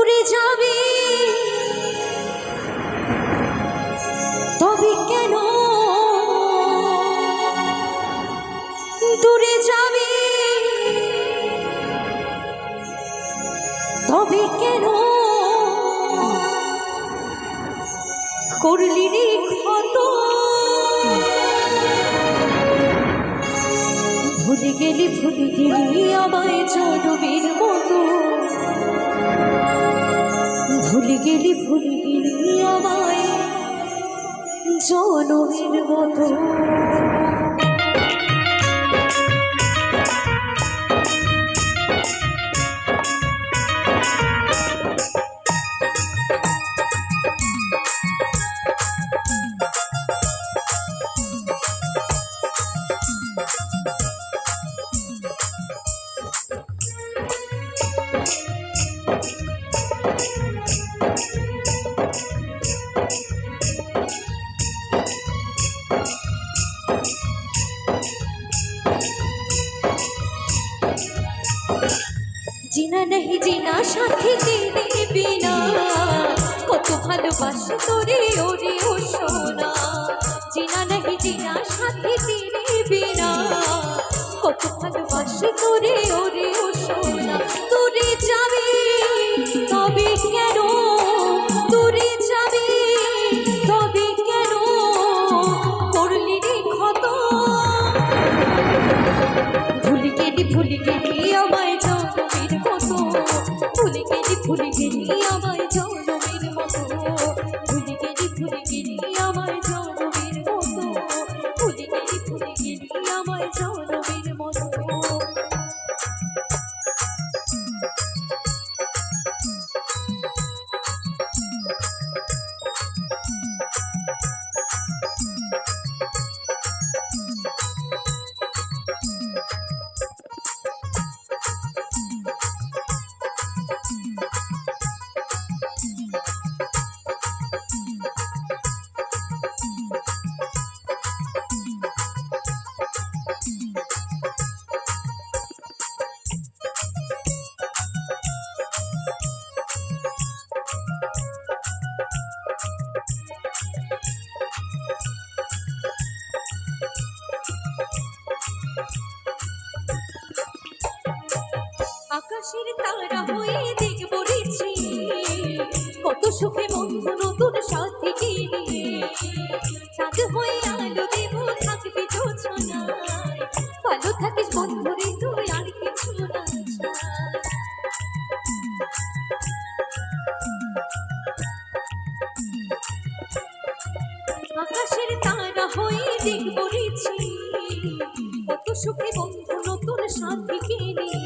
দূরে যাবে তবে কেন দূরে যাবে তবে কেন করলি রে ক্ষত ভুলে গেলি আমায় জনমের মতো ভুলে গেলি আমায় জনমের মতো जीना नहीं जीना साथी तेरे बिना कत भालोबासी तोरे ओरे ओ सोना जीना नहीं जीना साथी तेरे बिना कत भालोबासी तोरे ओरे ओ सोना दूरे जाबे तबे केन दूरे जाबे तबे केन करली रे क्षत भूले गेली आमाय जन्मेर मतो भूले गेली आमाय जन्मेर मतो भूले गेली आमाय जन्मेर मतो भूले गेली आमाय जन्मेर मतो আকাশের তারা হয়ে দেখব রেছি কত সুখে বন্ধু নতুন সাথী নিয়ে চাঁদ হয়ে আলো দেব থাকবি যোজনায় ভালো থাকিস বন্ধু রে তুই আর কিছু না আকাশের তারা হয়ে দেখব রেছি কত সুখে বন্ধু নতুন সাথী নিয়ে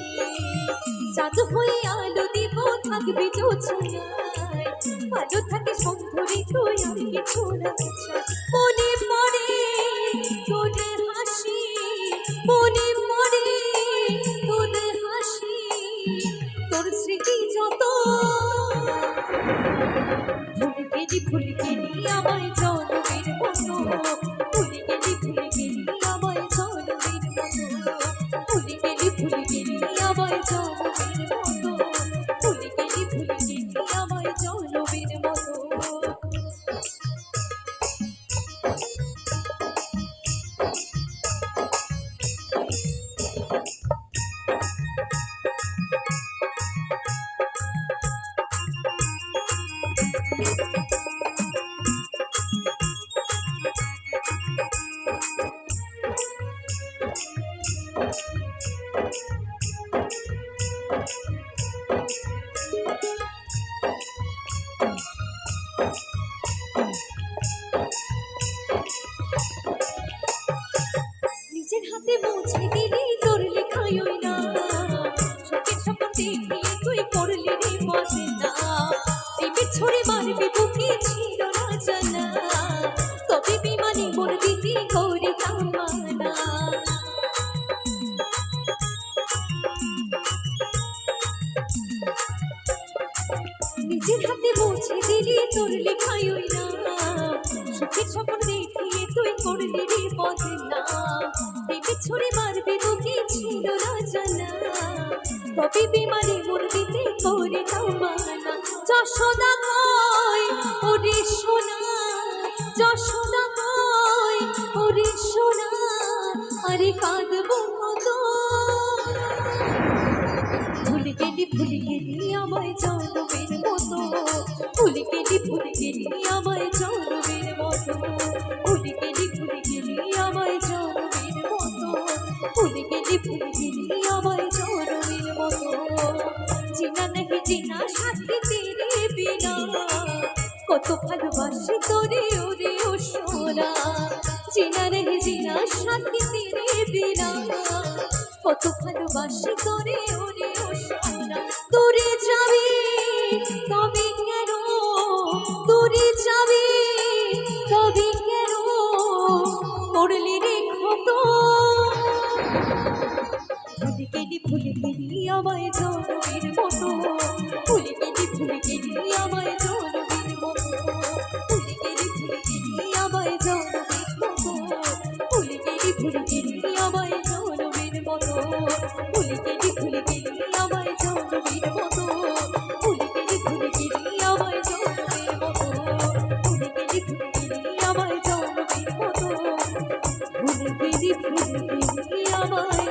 চাঁদ হয়ে আলো দিব থাকবি যোজনায় ভালো থাকিস বন্ধু রে তুই আর কিছু না মনে পড়ে তোর হাসি মনে পড়ে তোর হাসি তোর স্মৃতি যত ভুলে গেলি আমায় জনমের মতো ভুলে গেলি আমায় জনমের মতো ভুলে গেলি আমায় জনমের মতো ভুলে গেলি আমায় জনমের মতো নিজের হাতে মুছে দিলি তোর লেখাই না চোখের স্বপ্ন দেখিয়ে তুই করলি রে মজে না টিপে ছড়ে মারবি বুকে ছিল না জানা তবে বিমানে মন দিতে করে কামানা নিজের হাতে মুছে দিলি তোর লেখাই না চোখের স্বপ্ন দেখিয়ে তুই করলি রে মজে না টিপে ছড়ে মারবি বুকে ছিল না জানা তবে বিমানে মন দিতে করে কামানা যশোদা কই ওরে সোনা, যশোদা কই ওরে সোনা, আরে কাঁদবো কত। ভুলে গেলি আমায় জনমের মতো, ভুলে গেলি আমায় জনমের মতো, ভুলে গেলি আমায় জনমের মতো, ভুলে গেলি আমায় জনমের মতো। জিনা নাহি জিনা সাথী তেরে বিনা, কত ভালোবাসি তোরে ওরে ও সোনা। জিনা নাহি জিনা সাথী তেরে বিনা, কত ভালোবাসি তোরে ওরে ও সোনা। দূরে যাবি তবে কেন, দূরে যাবি তবে কেন, করলি রে ক্ষত। ভুলে গেলি আমায় জনমের মতো, ভুলে গেলি আমায় জনমের মতো, ভুলে গেলি আমায় জনমের মতো, ভুলে গেলি আমায় জনমের মতো, ভুলে গেলি আমায় জনমের মতো, ভুলে গেলি আমায় জনমের মতো, ভুলে গেলি আমায় জনমের মতো, ভুলে গেলি আমায়